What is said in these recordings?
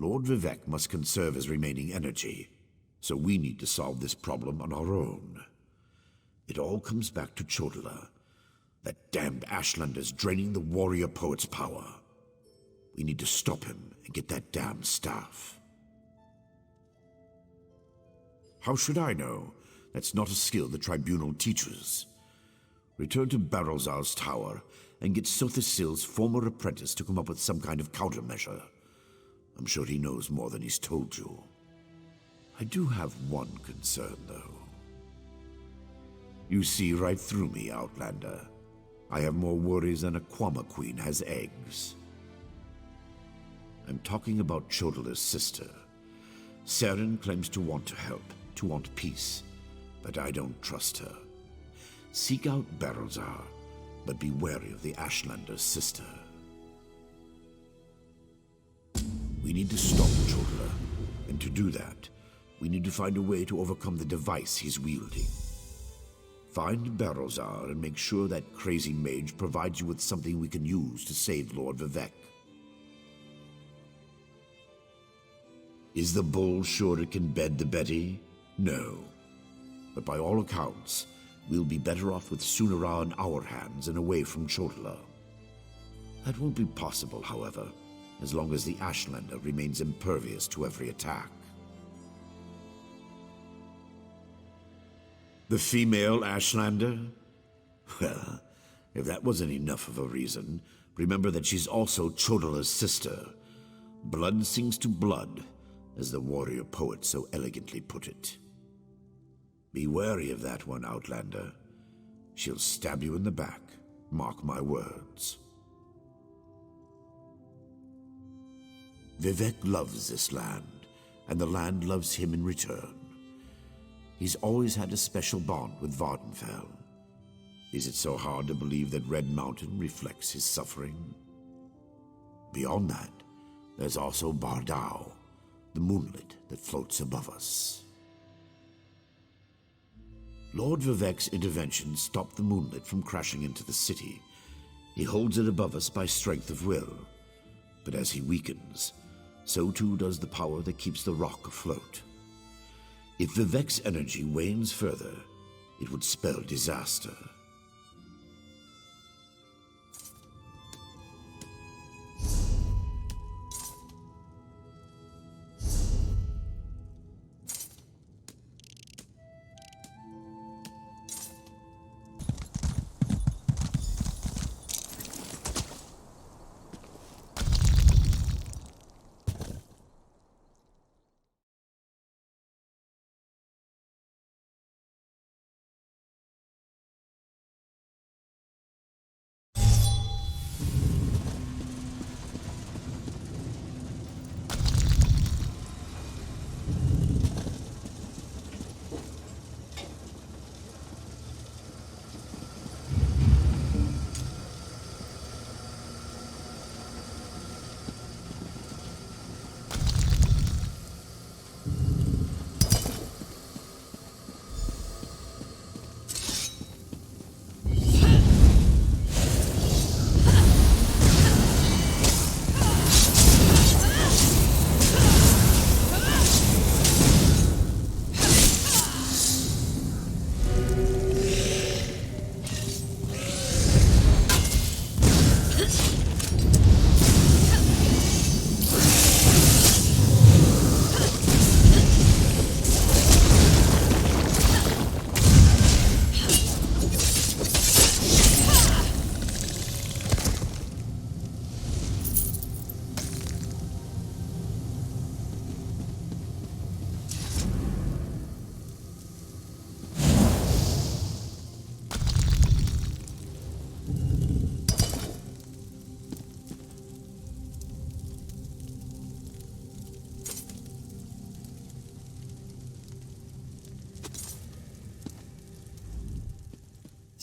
Lord Vivek must conserve his remaining energy, so we need to solve this problem on our own. It all comes back to Chodалы. That damned Ashlander's draining the warrior poet's power. We need to stop him and get that damned staff. How should I know? That's not a skill the tribunal teaches. Return to Barilzar's tower and get Sota Sila's former apprentice to come up with some kind of countermeasure. I'm sure he knows more than he's told you. I do have one concern, though. You see right through me, Outlander. I have more worries than a Kwama queen has eggs. I'm talking about Chodaly's sister. Seren claims to want to help, to want peace, but I don't trust her. Seek out Barilzar, but be wary of the Ashlander's sister. We need to stop Chodaly, and to do that, we need to find a way to overcome the device he's wielding. Find Barilzar and make sure that crazy mage provides you with something we can use to save Lord Vivek. Is the bull sure it can bed the Betty? No. But by all accounts, we'll be better off with Sunara in our hands and away from Chodaly. That won't be possible, however, as long as the Ashlander remains impervious to every attack. The female Ashlander? Well, if that wasn't enough of a reason, remember that she's also Chodaly's sister. Blood sings to blood, as the warrior poet so elegantly put it. Be wary of that one, Outlander. She'll stab you in the back, mark my words. Vivek loves this land, and the land loves him in return. He's always had a special bond with Vvardenfell. Is it so hard to believe that Red Mountain reflects his suffering? Beyond that, there's also Bardau, the moonlit that floats above us. Lord Vivek's intervention stopped the moonlit from crashing into the city. He holds it above us by strength of will. But as he weakens, so too does the power that keeps the rock afloat. If Vivek's energy wanes further, it would spell disaster.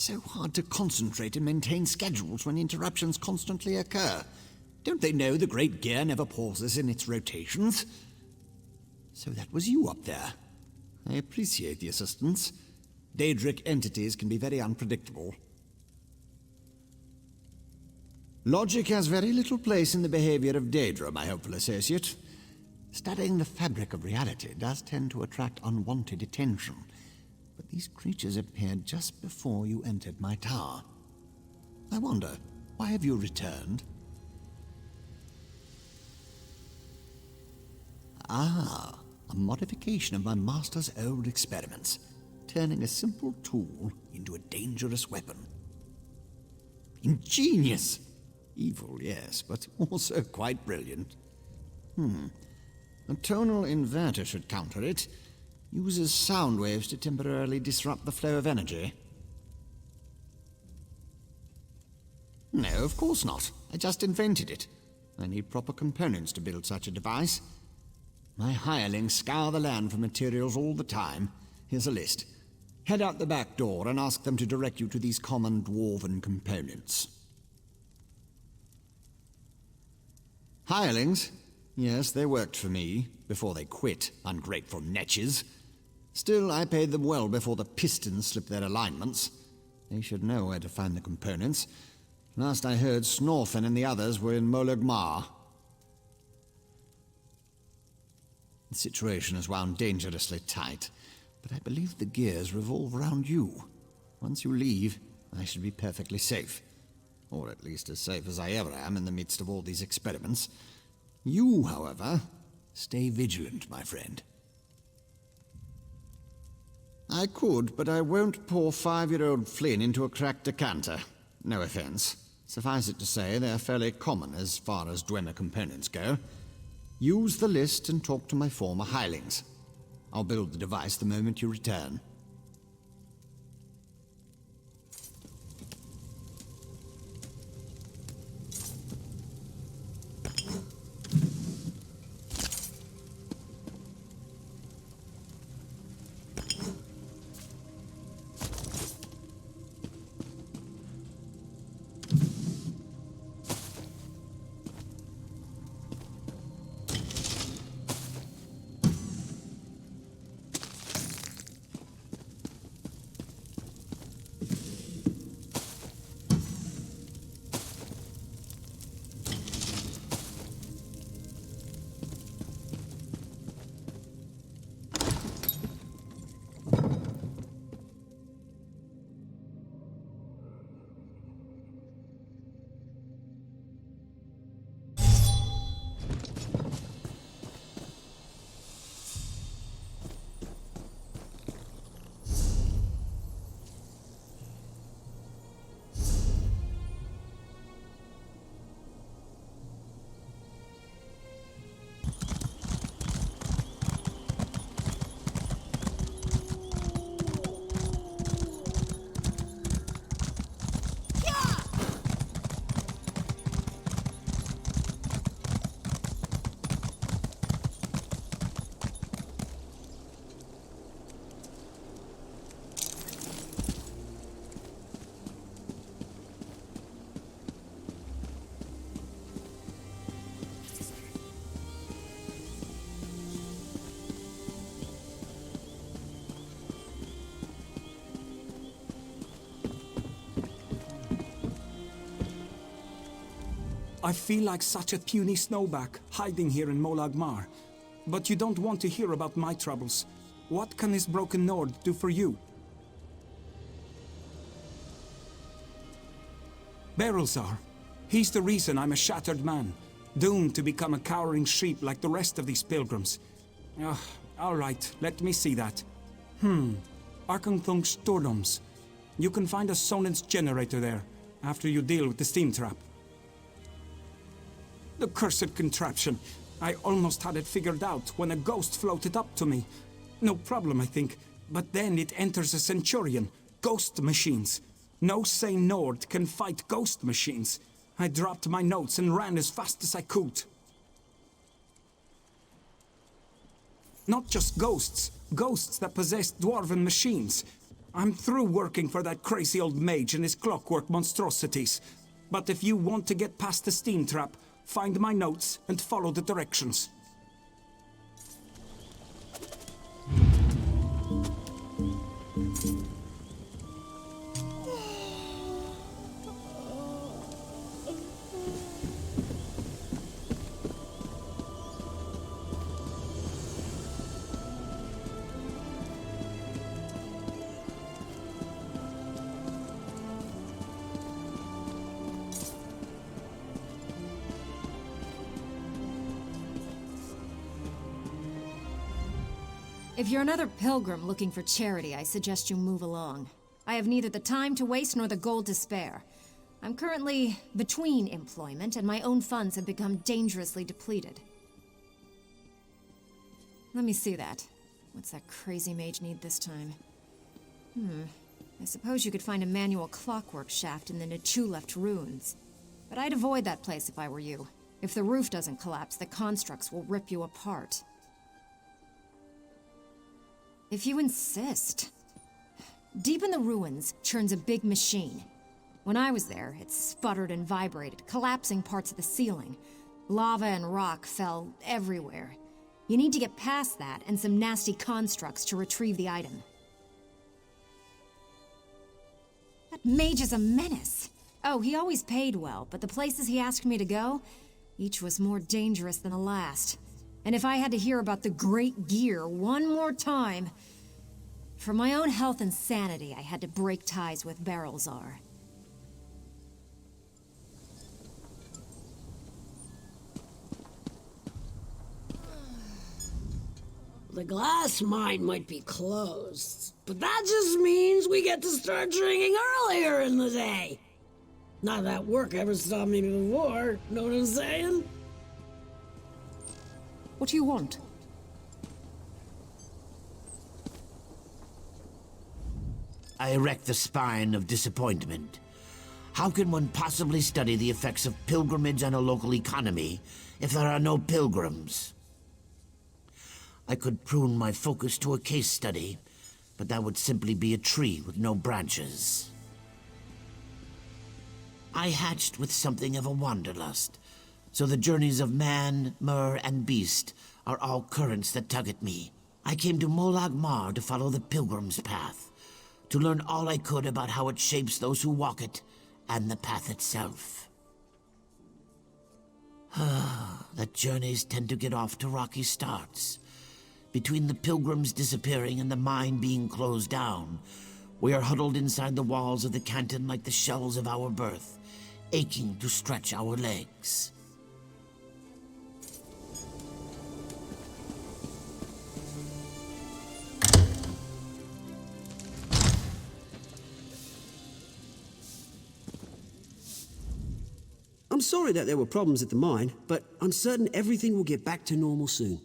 So hard to concentrate and maintain schedules when interruptions constantly occur. Don't they know the great gear never pauses in its rotations? So that was you up there. I appreciate the assistance. Daedric entities can be very unpredictable. Logic has very little place in the behavior of Daedra, my hopeful associate. Studying the fabric of reality does tend to attract unwanted attention, but these creatures appeared just before you entered my tower. I wonder, why have you returned? Ah, a modification of my master's old experiments, turning a simple tool into a dangerous weapon. Ingenious! Evil, yes, but also quite brilliant. A tonal inverter should counter it. Uses sound waves to temporarily disrupt the flow of energy. No, of course not. I just invented it. I need proper components to build such a device. My hirelings scour the land for materials all the time. Here's a list. Head out the back door and ask them to direct you to these common dwarven components. Hirelings? Yes, they worked for me, before they quit, ungrateful netches. Still, I paid them well before the pistons slipped their alignments. They should know where to find the components. Last I heard, Snorfen and the others were in Molagmar. The situation is wound dangerously tight, but I believe the gears revolve around you. Once you leave, I should be perfectly safe. Or at least as safe as I ever am in the midst of all these experiments. You, however, stay vigilant, my friend. I could, but I won't pour 5-year-old Flynn into a cracked decanter. No offense. Suffice it to say, they're fairly common as far as Dwemer components go. Use the list and talk to my former hirelings. I'll build the device the moment you return. I feel like such a puny snowback, hiding here in Molagmar. But you don't want to hear about my troubles. What can this broken Nord do for you? Barilzar. He's the reason I'm a shattered man, doomed to become a cowering sheep like the rest of these pilgrims. All right, let me see that. Arkanthung Stordoms. You can find a Sonen's generator there, after you deal with the steam trap. The cursed contraption. I almost had it figured out when a ghost floated up to me. No problem, I think. But then it enters a Centurion. Ghost machines. No sane Nord can fight ghost machines. I dropped my notes and ran as fast as I could. Not just ghosts. Ghosts that possess dwarven machines. I'm through working for that crazy old mage and his clockwork monstrosities. But if you want to get past the steam trap, find my notes and follow the directions. If you're another pilgrim looking for charity, I suggest you move along. I have neither the time to waste nor the gold to spare. I'm currently between employment, and my own funds have become dangerously depleted. Let me see that. What's that crazy mage need this time? I suppose you could find a manual clockwork shaft in the Nichu-left ruins. But I'd avoid that place if I were you. If the roof doesn't collapse, the constructs will rip you apart. If you insist. Deep in the ruins churns a big machine. When I was there, it sputtered and vibrated, collapsing parts of the ceiling. Lava and rock fell everywhere. You need to get past that and some nasty constructs to retrieve the item. That mage is a menace. Oh, he always paid well, but the places he asked me to go, each was more dangerous than the last. And if I had to hear about the Great Gear one more time... For my own health and sanity, I had to break ties with Barilzar. The glass mine might be closed, but that just means we get to start drinking earlier in the day. Not that work ever stopped me before, know what I'm saying? What do you want? I erect the spine of disappointment. How can one possibly study the effects of pilgrimage on a local economy if there are no pilgrims? I could prune my focus to a case study, but that would simply be a tree with no branches. I hatched with something of a wanderlust, so the journeys of man, mer, and beast are all currents that tug at me. I came to Molag Mar to follow the pilgrim's path, to learn all I could about how it shapes those who walk it, and the path itself. The journeys tend to get off to rocky starts. Between the pilgrims disappearing and the mine being closed down, we are huddled inside the walls of the canton like the shells of our birth, aching to stretch our legs. I'm sorry that there were problems at the mine, but I'm certain everything will get back to normal soon.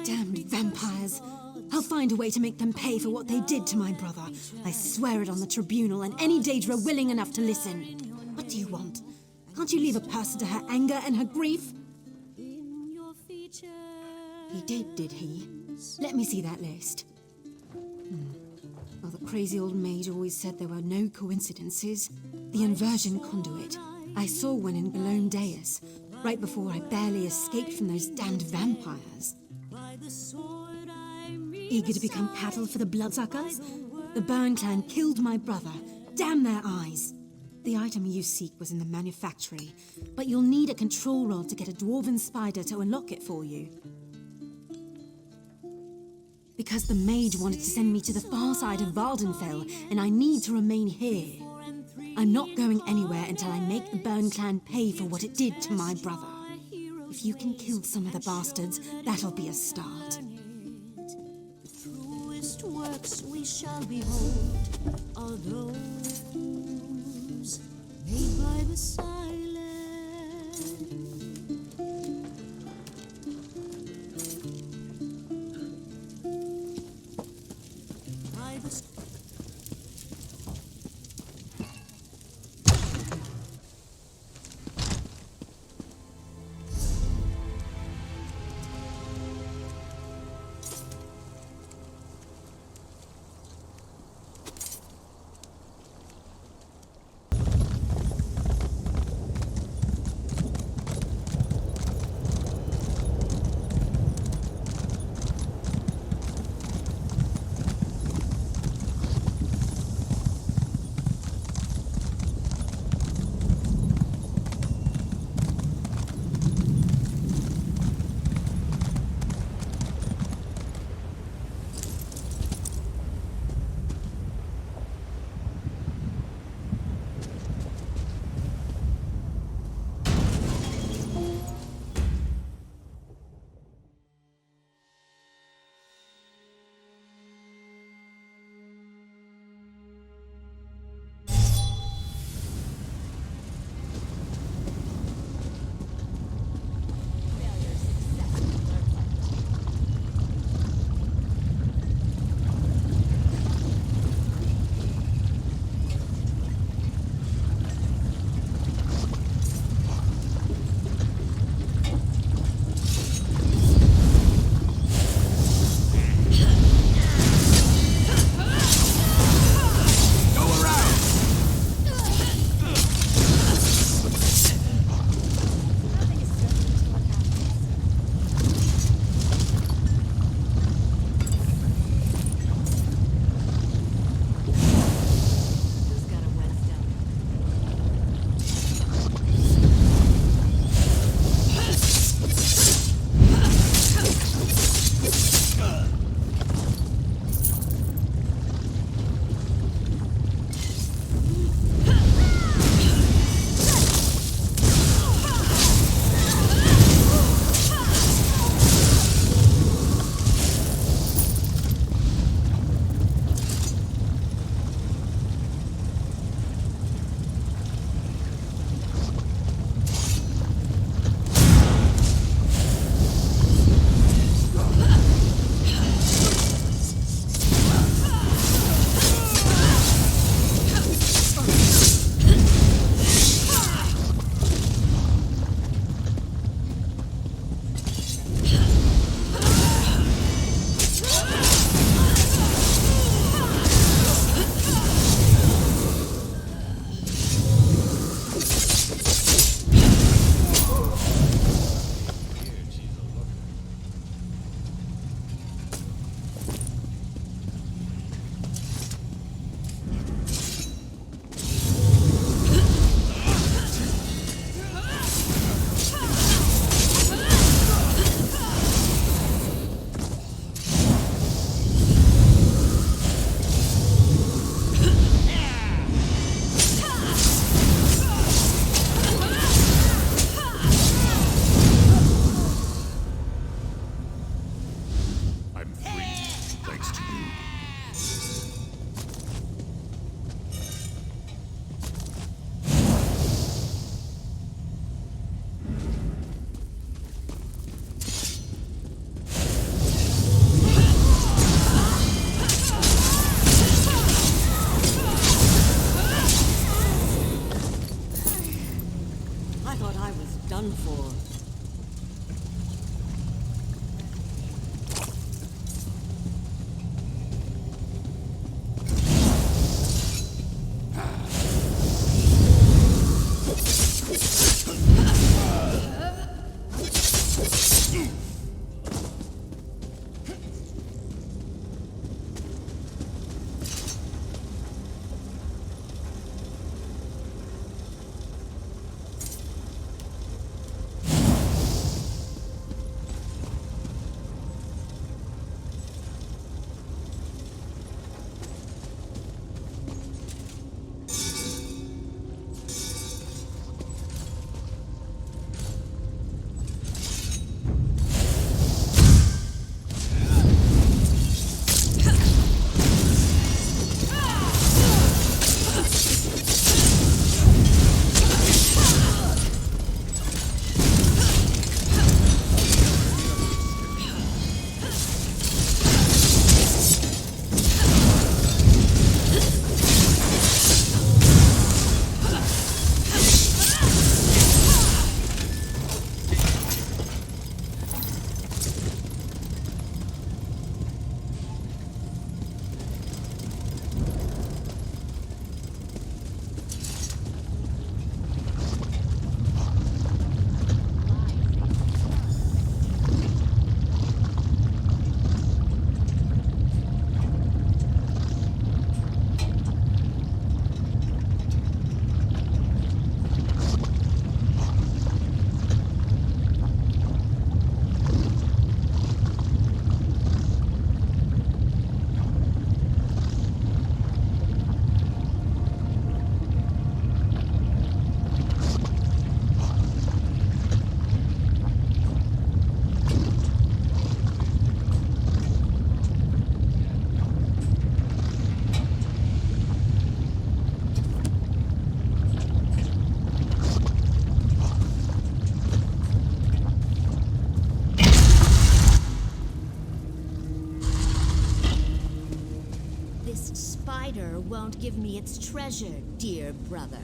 Damned vampires. I'll find a way to make them pay for what they did to my brother. I swear it on the tribunal and any Daedra willing enough to listen. What do you want? Can't you leave a person to her anger and her grief? He did he? Let me see that list. Well, the crazy old mage always said there were no coincidences. The inversion conduit. I saw one in Galone Deus, right before I barely escaped from those damned vampires. Eager to become cattle for the bloodsuckers? The Burn clan killed my brother. Damn their eyes. The item you seek was in the manufactory, but you'll need a control rod to get a dwarven spider to unlock it for you. Because the mage wanted to send me to the far side of Vardenfell, and I need to remain here. I'm not going anywhere until I make the Burn clan pay for what it did to my brother. If you can kill some of the bastards, that'll be a start. Truest works we shall behold are those made by the silent. I'm free, thanks to you. I thought I was done for. Won't give me its treasure, dear brother.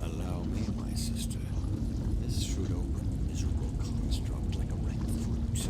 Allow me, my sister. This should open miserable construct like a ripe fruit.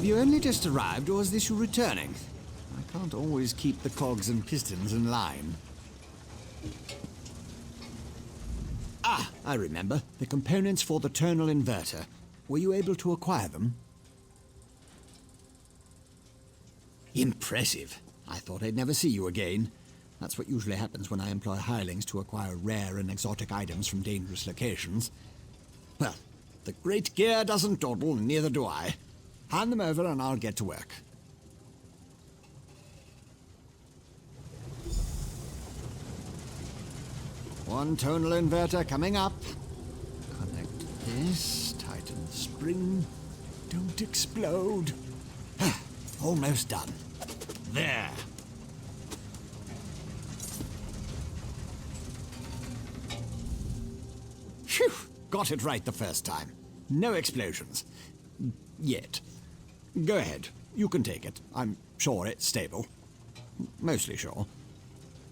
Have you only just arrived, or is this you returning? I can't always keep the cogs and pistons in line. Ah, I remember. The components for the tonal inverter. Were you able to acquire them? Impressive. I thought I'd never see you again. That's what usually happens when I employ hirelings to acquire rare and exotic items from dangerous locations. Well, the great gear doesn't dawdle, and neither do I. Hand them over and I'll get to work. One tonal inverter coming up. Connect this, tighten the spring. Don't explode. Almost done. There. Phew! Got it right the first time. No explosions. Yet. Go ahead. You can take it. I'm sure it's stable. Mostly sure.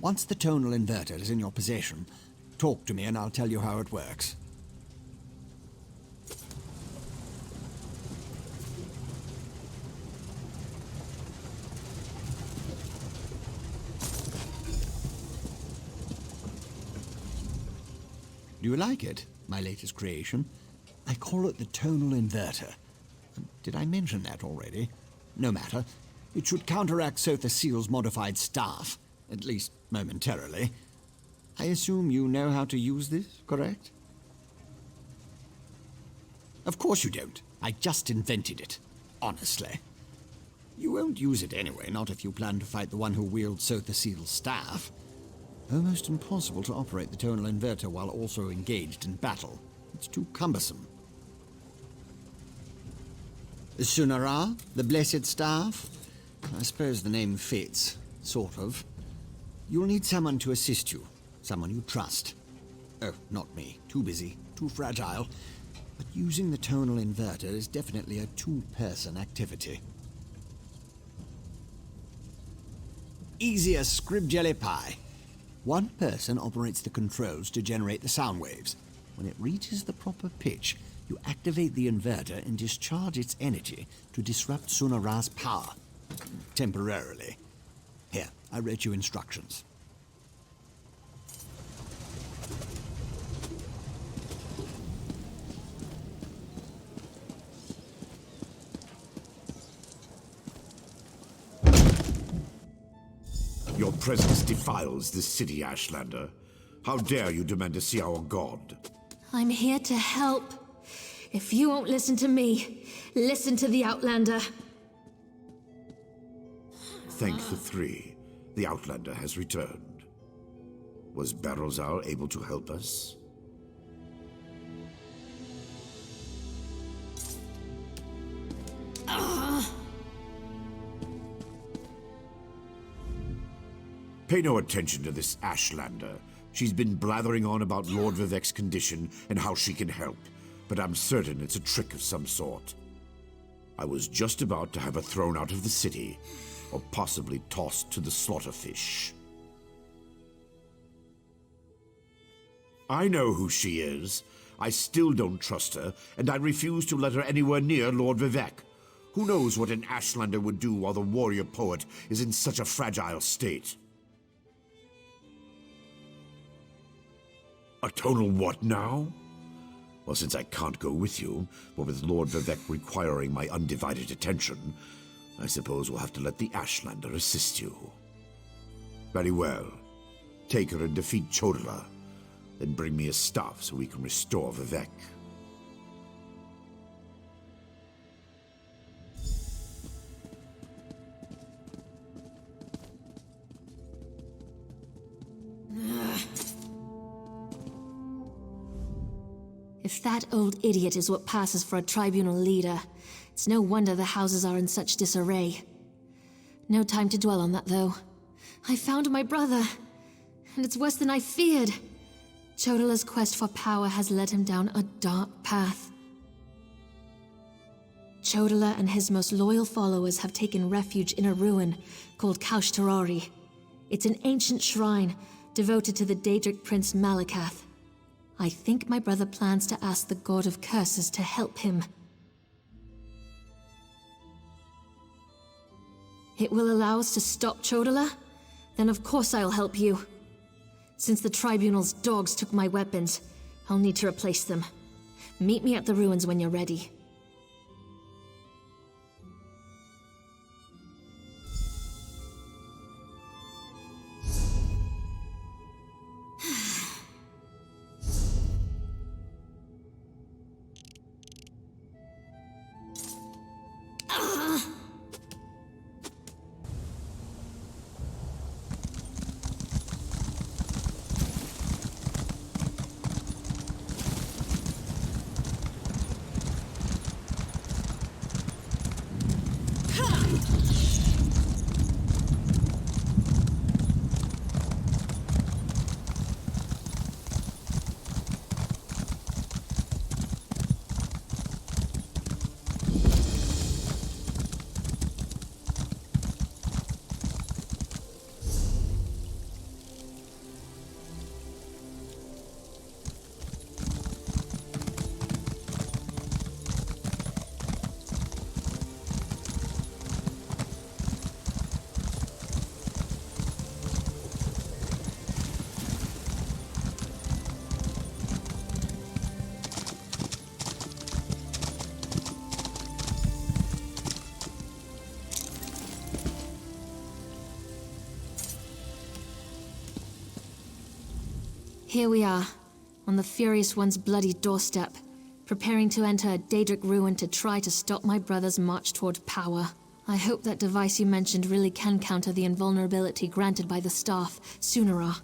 Once the tonal inverter is in your possession, talk to me and I'll tell you how it works. Do you like it, my latest creation? I call it the tonal inverter. Did I mention that already? No matter. It should counteract Sota Sila's modified staff, at least momentarily. I assume you know how to use this, correct? Of course you don't. I just invented it. Honestly. You won't use it anyway, not if you plan to fight the one who wields Sota Sila's staff. Almost impossible to operate the tonal inverter while also engaged in battle. It's too cumbersome. Sunara, the blessed staff? I suppose the name fits, sort of. You'll need someone to assist you, someone you trust. Oh, not me. Too busy, too fragile. But using the tonal inverter is definitely a two-person activity. Easy as scrib jelly pie. One person operates the controls to generate the sound waves. When it reaches the proper pitch, you activate the inverter and discharge its energy to disrupt Sunara's power. Temporarily. Here, I wrote you instructions. Your presence defiles this city, Ashlander. How dare you demand to see our god? I'm here to help. If you won't listen to me, listen to the Outlander. Thank the three. The Outlander has returned. Was Barilzar able to help us? Pay no attention to this Ashlander. She's been blathering on about Lord Vivek's condition and how she can help, but I'm certain it's a trick of some sort. I was just about to have her thrown out of the city, or possibly tossed to the slaughterfish. I know who she is. I still don't trust her, and I refuse to let her anywhere near Lord Vivek. Who knows what an Ashlander would do while the warrior poet is in such a fragile state? A tonal what now? Well, since I can't go with you, but with Lord Vivek requiring my undivided attention, I suppose we'll have to let the Ashlander assist you. Very well. Take her and defeat Chodалы, then bring me his staff so we can restore Vivek. If that old idiot is what passes for a tribunal leader, it's no wonder the houses are in such disarray. No time to dwell on that, though. I found my brother, and it's worse than I feared. Chodalay's quest for power has led him down a dark path. Chodалы and his most loyal followers have taken refuge in a ruin called Kaushtarari. It's an ancient shrine devoted to the Daedric prince Malakath. I think my brother plans to ask the god of curses to help him. It will allow us to stop Chodala? Then of course I'll help you. Since the Tribunal's dogs took my weapons, I'll need to replace them. Meet me at the ruins when you're ready. Here we are, on the Furious One's bloody doorstep, preparing to enter a Daedric ruin to try to stop my brother's march toward power. I hope that device you mentioned really can counter the invulnerability granted by the staff, Sunara.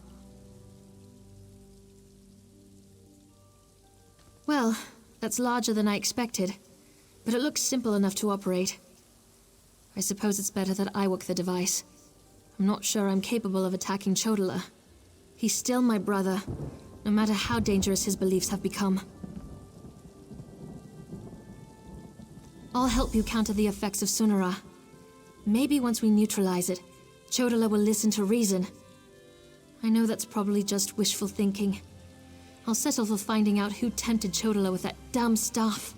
Well, that's larger than I expected, but it looks simple enough to operate. I suppose it's better that I work the device. I'm not sure I'm capable of attacking Chodala. He's still my brother, no matter how dangerous his beliefs have become. I'll help you counter the effects of Sunara. Maybe once we neutralize it, Chodala will listen to reason. I know that's probably just wishful thinking. I'll settle for finding out who tempted Chodala with that damn staff.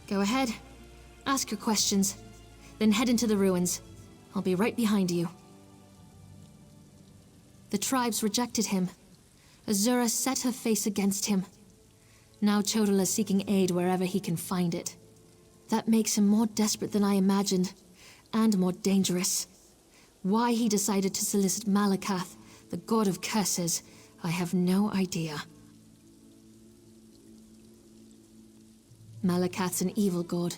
Go ahead. Ask your questions. Then head into the ruins. I'll be right behind you. The tribes rejected him. Azura set her face against him. Now Chodala's seeking aid wherever he can find it. That makes him more desperate than I imagined, and more dangerous. Why he decided to solicit Malakath, the god of curses, I have no idea. Malakath's an evil god,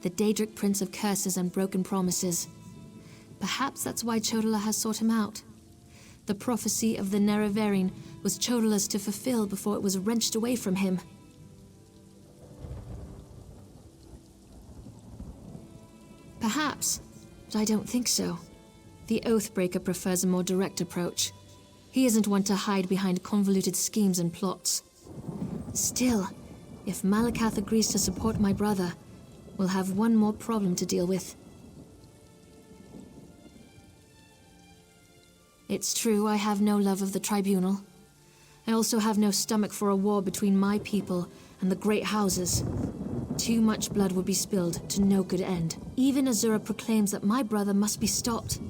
the Daedric prince of curses and broken promises. Perhaps that's why Chodala has sought him out. The prophecy of the Nerevarine was Chodala's to fulfill before it was wrenched away from him. Perhaps, but I don't think so. The Oathbreaker prefers a more direct approach. He isn't one to hide behind convoluted schemes and plots. Still, if Malakath agrees to support my brother, we'll have one more problem to deal with. It's true I have no love of the Tribunal. I also have no stomach for a war between my people and the Great Houses. Too much blood would be spilled to no good end. Even Azura proclaims that my brother must be stopped.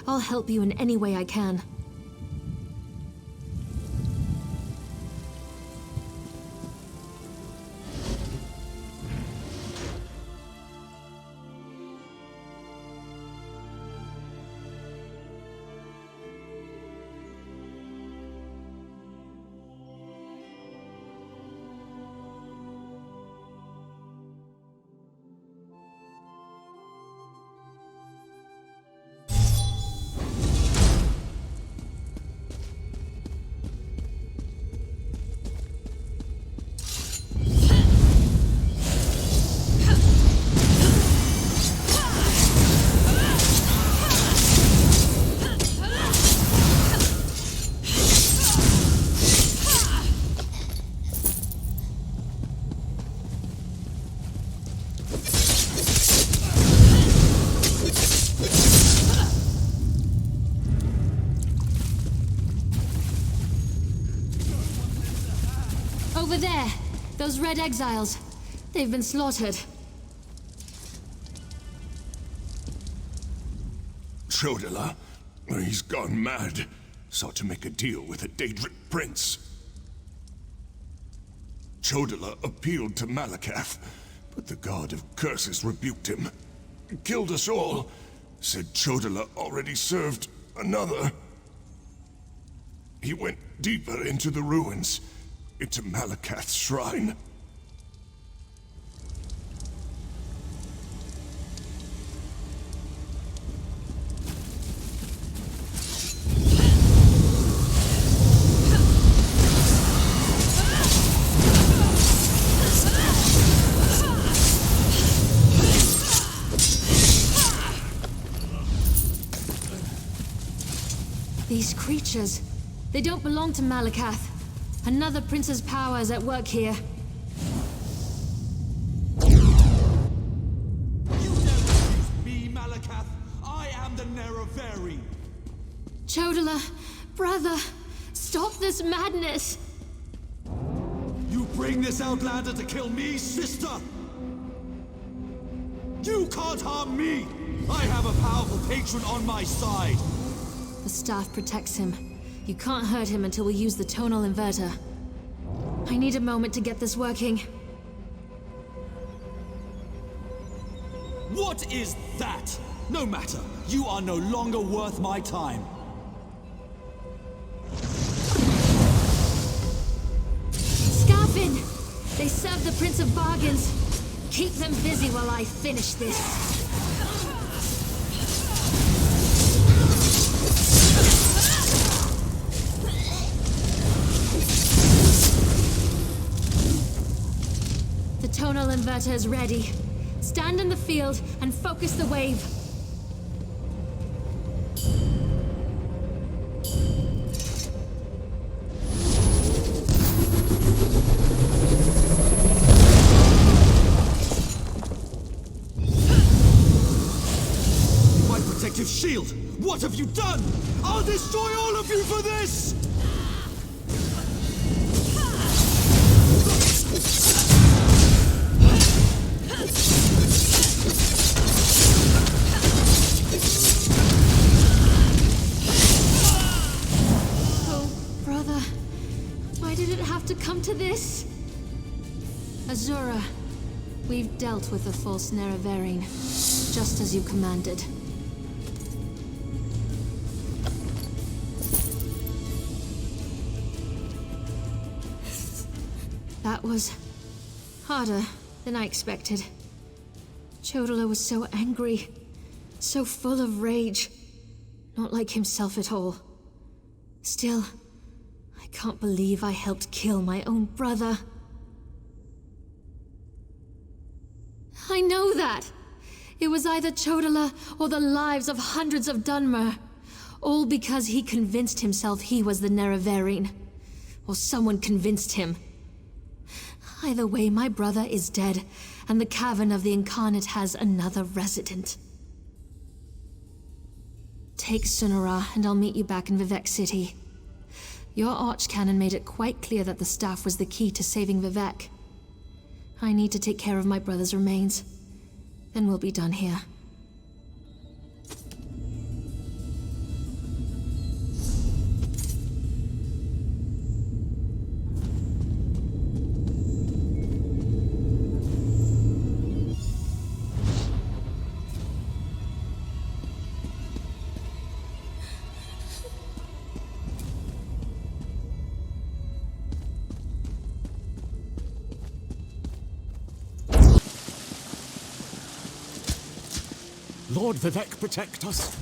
I'll help you in any way I can. Over there! Those red exiles. They've been slaughtered. Chodala, he's gone mad. Sought to make a deal with a Daedric prince. Chodala appealed to Malakath, but the god of curses rebuked him. Killed us all. Said Chodala already served another. He went deeper into the ruins, into Malakath's shrine. These creatures, they don't belong to Malakath. Another prince's power is at work here. You don't accuse me, Malakath. I am the Nerevarine. Chodala, brother, stop this madness. You bring this outlander to kill me, sister? You can't harm me! I have a powerful patron on my side! The staff protects him. You can't hurt him until we use the tonal inverter. I need a moment to get this working. What is that? No matter. You are no longer worth my time. Scarfin! They serve the Prince of Bargains. Keep them busy while I finish this. The tonal inverter is ready. Stand in the field and focus the wave. My protective shield! What have you done? I'll destroy all of you for this! To this? Azura, we've dealt with the false Nerevarine, just as you commanded. That was harder than I expected. Chodala was so angry, so full of rage, not like himself at all. Still, I can't believe I helped kill my own brother. I know that! It was either Chodala or the lives of hundreds of Dunmer. All because he convinced himself he was the Nerevarine. Or someone convinced him. Either way, my brother is dead, and the Cavern of the Incarnate has another resident. Take Sunara, and I'll meet you back in Vivec City. Your archcanon made it quite clear that the staff was the key to saving Vivec. I need to take care of my brother's remains. Then we'll be done here. Lord Vivec, protect us.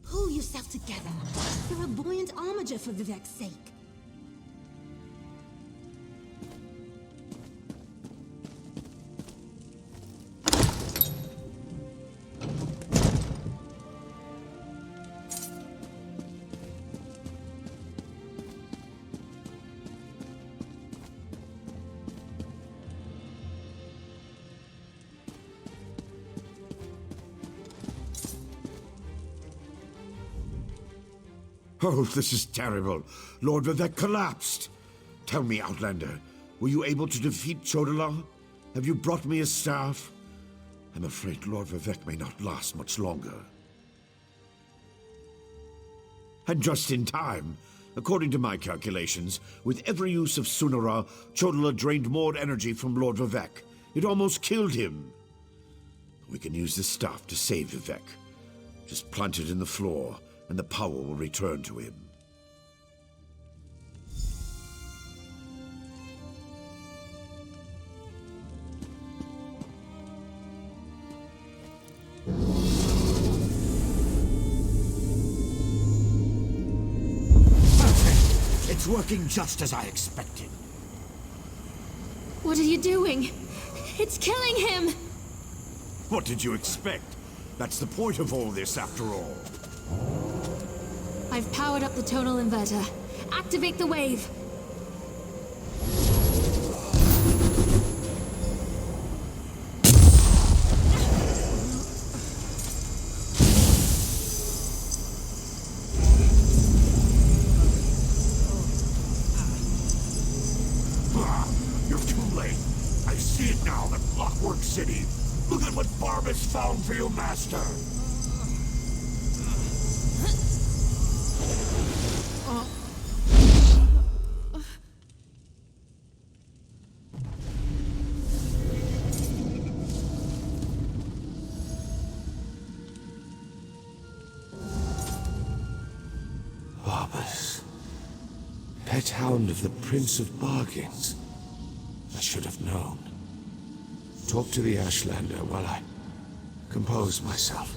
Pull yourself together. You're a buoyant armiger for Vivec's sake. Oh, this is terrible. Lord Vivec collapsed. Tell me, Outlander, were you able to defeat Chodala? Have you brought me his staff? I'm afraid Lord Vivec may not last much longer. And just in time. According to my calculations, with every use of Sunara, Chodala drained more energy from Lord Vivek. It almost killed him. We can use this staff to save Vivek. Just plant it in the floor, and the power will return to him. It's working just as I expected. What are you doing? It's killing him! What did you expect? That's the point of all this, after all. I've powered up the tonal inverter. Activate the wave! You're too late. I see it now, the Clockwork City. Look at what Barbas found for your master. Barbas. Pet hound of the Prince of Bargains. I should have known. Talk to the Ashlander while I compose myself.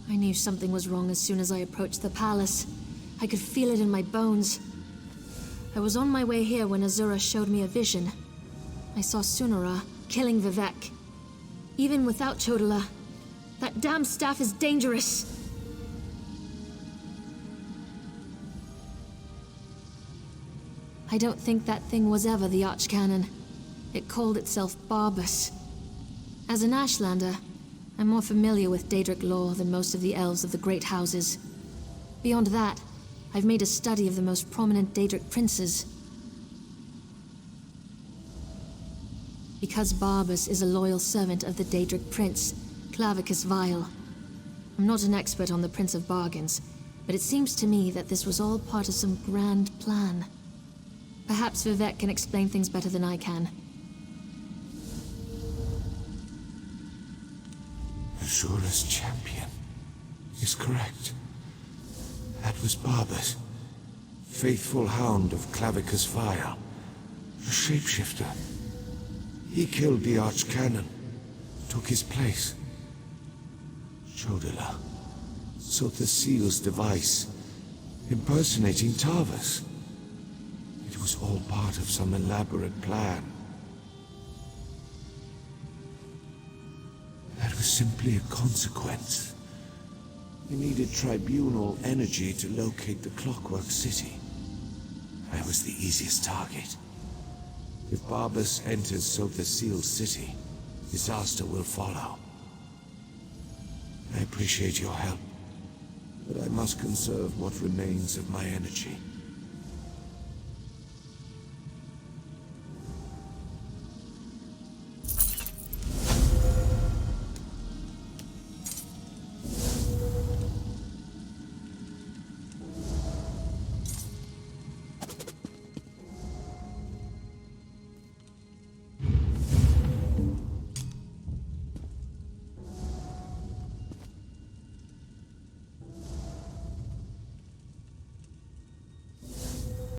I knew something was wrong as soon as I approached the palace. I could feel it in my bones. I was on my way here when Azura showed me a vision. I saw Sunara killing Vivek. Even without Chodala, that damn staff is dangerous. I don't think that thing was ever the Archcanon. It called itself Barbas. As an Ashlander, I'm more familiar with Daedric lore than most of the elves of the Great Houses. Beyond that, I've made a study of the most prominent Daedric princes. Because Barbas is a loyal servant of the Daedric prince, Clavicus Vile. I'm not an expert on the Prince of Bargains, but it seems to me that this was all part of some grand plan. Perhaps Vivek can explain things better than I can. Azura's champion is correct. That was Barbas, faithful hound of Clavicus Vile, a shapeshifter. He killed the Archcanon, took his place. Chodala, Sota Sila's device, impersonating Tarvus. It was all part of some elaborate plan. That was simply a consequence. We needed tribunal energy to locate the Clockwork City. I was the easiest target. If Barbas enters Sota Sila's city, disaster will follow. I appreciate your help, but I must conserve what remains of my energy.